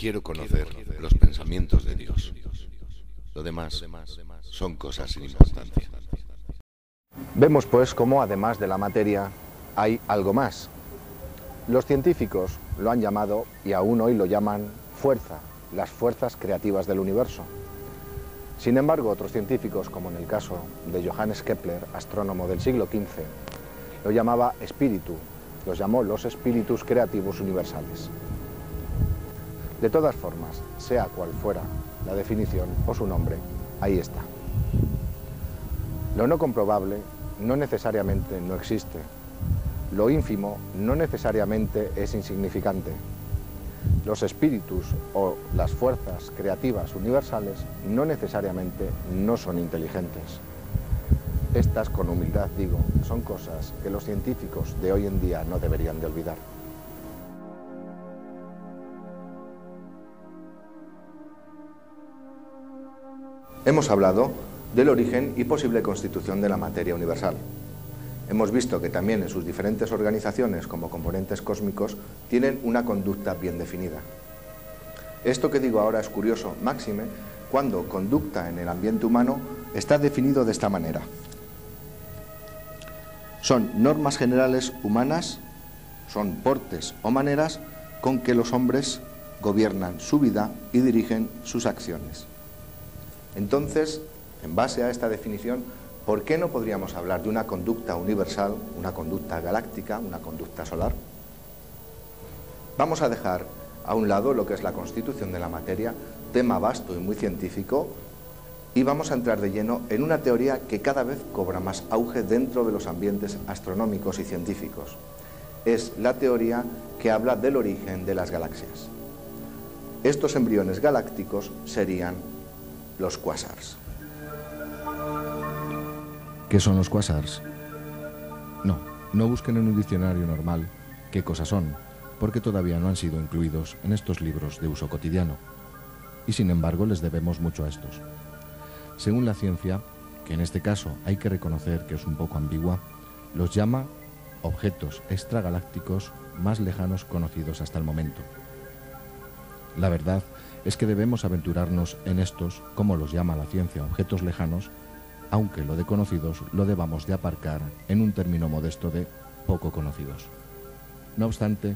Quiero conocer los pensamientos de Dios. Lo demás son cosas sin importancia. Vemos pues cómo además de la materia hay algo más. Los científicos lo han llamado, y aún hoy lo llaman, fuerza, las fuerzas creativas del universo. Sin embargo, otros científicos, como en el caso de Johannes Kepler, astrónomo del siglo XV, lo llamaba espíritu, los llamó los espíritus creativos universales. De todas formas, sea cual fuera la definición o su nombre, ahí está. Lo no comprobable no necesariamente no existe. Lo ínfimo no necesariamente es insignificante. Los espíritus o las fuerzas creativas universales no necesariamente no son inteligentes. Estas, con humildad digo, son cosas que los científicos de hoy en día no deberían de olvidar. Hemos hablado del origen y posible constitución de la materia universal. Hemos visto que también en sus diferentes organizaciones como componentes cósmicos tienen una conducta bien definida. Esto que digo ahora es curioso, máxime, cuando conducta en el ambiente humano está definido de esta manera. Son normas generales humanas, son portes o maneras con que los hombres gobiernan su vida y dirigen sus acciones. Entonces, en base a esta definición, ¿por qué no podríamos hablar de una conducta universal, una conducta galáctica, una conducta solar? Vamos a dejar a un lado lo que es la constitución de la materia, tema vasto y muy científico, y vamos a entrar de lleno en una teoría que cada vez cobra más auge dentro de los ambientes astronómicos y científicos. Es la teoría que habla del origen de las galaxias. Estos embriones galácticos serían los cuásars. ¿Qué son los cuásars? No busquen en un diccionario normal qué cosas son, porque todavía no han sido incluidos en estos libros de uso cotidiano. Y sin embargo les debemos mucho a estos. Según la ciencia, que en este caso hay que reconocer que es un poco ambigua, los llama objetos extragalácticos más lejanos conocidos hasta el momento. La verdad es que debemos aventurarnos en estos, como los llama la ciencia, objetos lejanos, aunque lo de conocidos lo debamos de aparcar en un término modesto de poco conocidos. No obstante,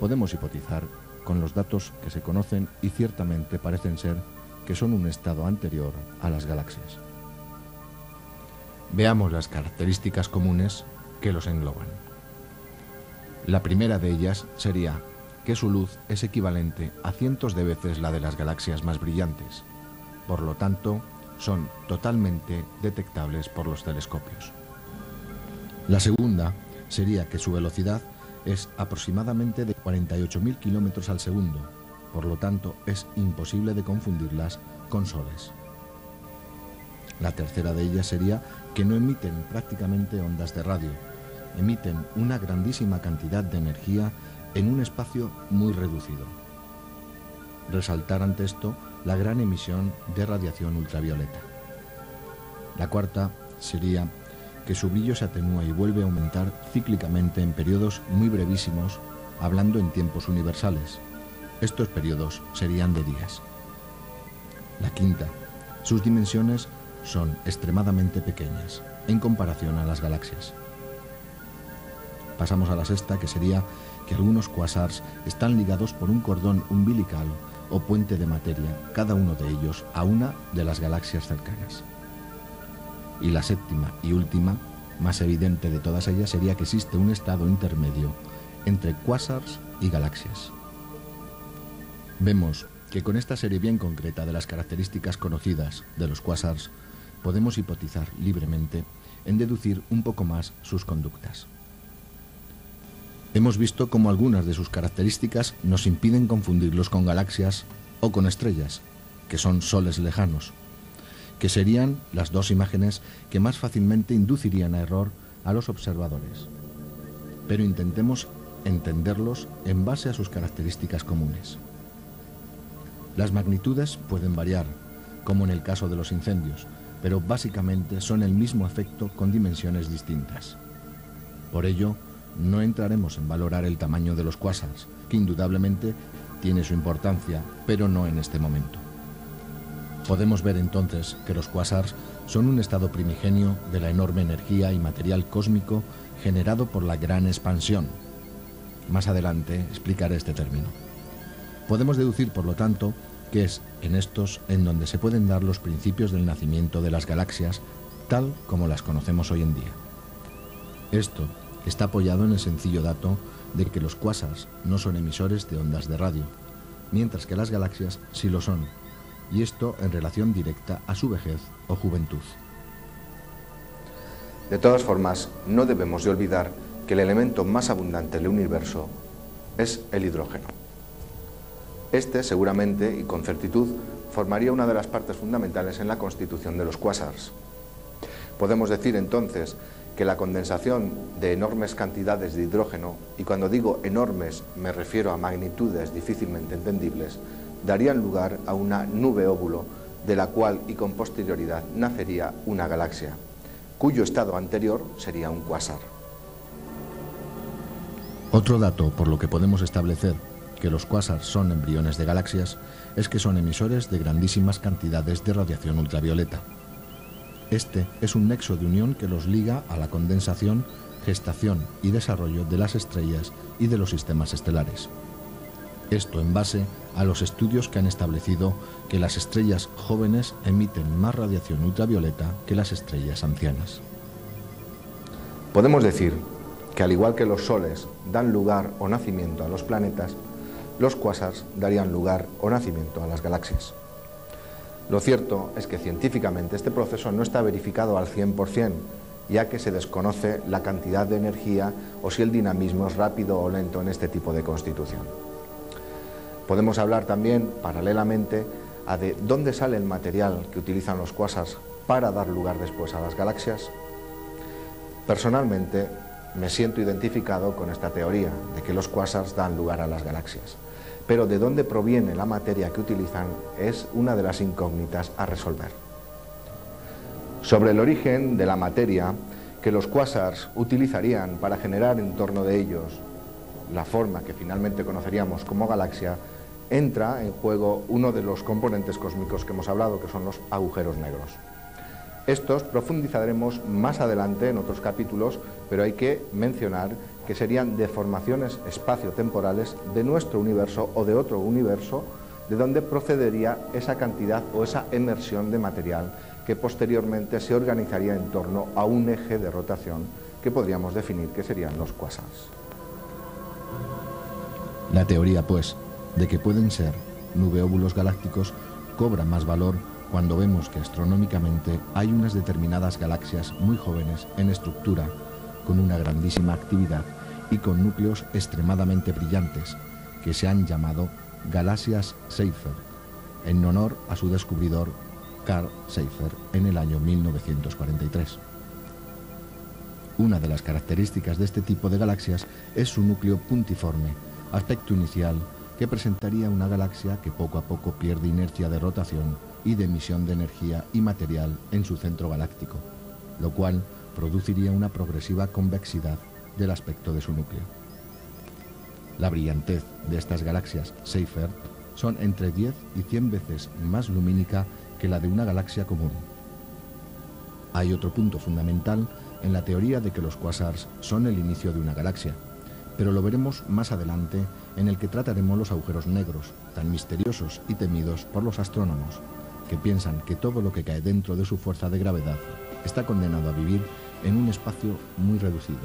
podemos hipotizar con los datos que se conocen y ciertamente parecen ser que son un estado anterior a las galaxias. Veamos las características comunes que los engloban. La primera de ellas sería que su luz es equivalente a cientos de veces la de las galaxias más brillantes. Por lo tanto, son totalmente detectables por los telescopios. La segunda sería que su velocidad es aproximadamente de 48.000 kilómetros al segundo, por lo tanto es imposible de confundirlas con soles. La tercera de ellas sería que no emiten prácticamente ondas de radio, emiten una grandísima cantidad de energía en un espacio muy reducido. Resaltar ante esto la gran emisión de radiación ultravioleta. La cuarta sería que su brillo se atenúa y vuelve a aumentar cíclicamente en periodos muy brevísimos, hablando en tiempos universales. Estos periodos serían de días. La quinta, sus dimensiones son extremadamente pequeñas en comparación a las galaxias. Pasamos a la sexta, que sería que algunos cuásars están ligados por un cordón umbilical o puente de materia, cada uno de ellos a una de las galaxias cercanas. Y la séptima y última, más evidente de todas ellas, sería que existe un estado intermedio entre cuásars y galaxias. Vemos que con esta serie bien concreta de las características conocidas de los cuásars podemos hipotizar libremente en deducir un poco más sus conductas. Hemos visto cómo algunas de sus características nos impiden confundirlos con galaxias o con estrellas, que son soles lejanos, que serían las dos imágenes que más fácilmente inducirían a error a los observadores. Pero intentemos entenderlos en base a sus características comunes. Las magnitudes pueden variar, como en el caso de los incendios, pero básicamente son el mismo efecto con dimensiones distintas. Por ello, no entraremos en valorar el tamaño de los cuásars, que indudablemente tiene su importancia, pero no en este momento. Podemos ver entonces que los cuásars son un estado primigenio de la enorme energía y material cósmico generado por la gran expansión. Más adelante explicaré este término. Podemos deducir, por lo tanto, que es en estos en donde se pueden dar los principios del nacimiento de las galaxias, tal como las conocemos hoy en día. Esto está apoyado en el sencillo dato de que los cuásars no son emisores de ondas de radio, mientras que las galaxias sí lo son, y esto en relación directa a su vejez o juventud. De todas formas, no debemos de olvidar que el elemento más abundante del universo es el hidrógeno. Este, seguramente y con certitud, formaría una de las partes fundamentales en la constitución de los cuásars. Podemos decir entonces que la condensación de enormes cantidades de hidrógeno, y cuando digo enormes me refiero a magnitudes difícilmente entendibles, darían lugar a una nube óvulo, de la cual y con posterioridad nacería una galaxia, cuyo estado anterior sería un cuásar. Otro dato por lo que podemos establecer que los cuásars son embriones de galaxias es que son emisores de grandísimas cantidades de radiación ultravioleta. Este es un nexo de unión que los liga a la condensación, gestación y desarrollo de las estrellas y de los sistemas estelares. Esto en base a los estudios que han establecido que las estrellas jóvenes emiten más radiación ultravioleta que las estrellas ancianas. Podemos decir que al igual que los soles dan lugar o nacimiento a los planetas, los cuásars darían lugar o nacimiento a las galaxias. Lo cierto es que científicamente este proceso no está verificado al 100%, ya que se desconoce la cantidad de energía o si el dinamismo es rápido o lento en este tipo de constitución. Podemos hablar también, paralelamente, de dónde sale el material que utilizan los cuásars para dar lugar después a las galaxias. Personalmente, me siento identificado con esta teoría de que los cuásars dan lugar a las galaxias. Pero de dónde proviene la materia que utilizan es una de las incógnitas a resolver. Sobre el origen de la materia que los cuásars utilizarían para generar en torno de ellos la forma que finalmente conoceríamos como galaxia, entra en juego uno de los componentes cósmicos que hemos hablado, que son los agujeros negros. Estos profundizaremos más adelante en otros capítulos, pero hay que mencionar que serían deformaciones espaciotemporales de nuestro universo o de otro universo, de donde procedería esa cantidad o esa emersión de material que posteriormente se organizaría en torno a un eje de rotación que podríamos definir que serían los cuásars. La teoría, pues, de que pueden ser nubeóbulos galácticos cobra más valor cuando vemos que astronómicamente hay unas determinadas galaxias muy jóvenes en estructura, con una grandísima actividad y con núcleos extremadamente brillantes, que se han llamado galaxias Seyfert, en honor a su descubridor Carl Seyfert en el año 1943. Una de las características de este tipo de galaxias es su núcleo puntiforme, aspecto inicial que presentaría una galaxia que poco a poco pierde inercia de rotación y de emisión de energía y material en su centro galáctico, lo cual produciría una progresiva convexidad del aspecto de su núcleo. La brillantez de estas galaxias Seyfert son entre 10 y 100 veces más lumínica que la de una galaxia común. Hay otro punto fundamental en la teoría de que los cuásars son el inicio de una galaxia, pero lo veremos más adelante, en el que trataremos los agujeros negros, tan misteriosos y temidos por los astrónomos, que piensan que todo lo que cae dentro de su fuerza de gravedad está condenado a vivir en un espacio muy reducido,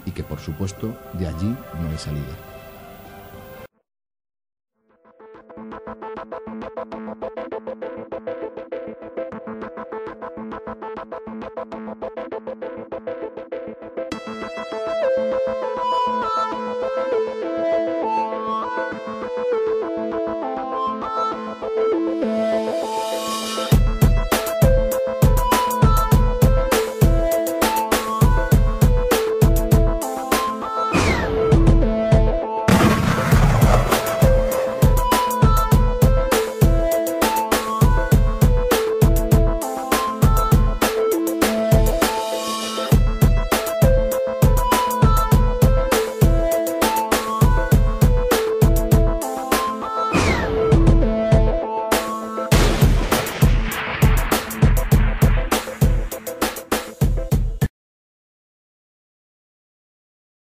y que por supuesto de allí no hay salida.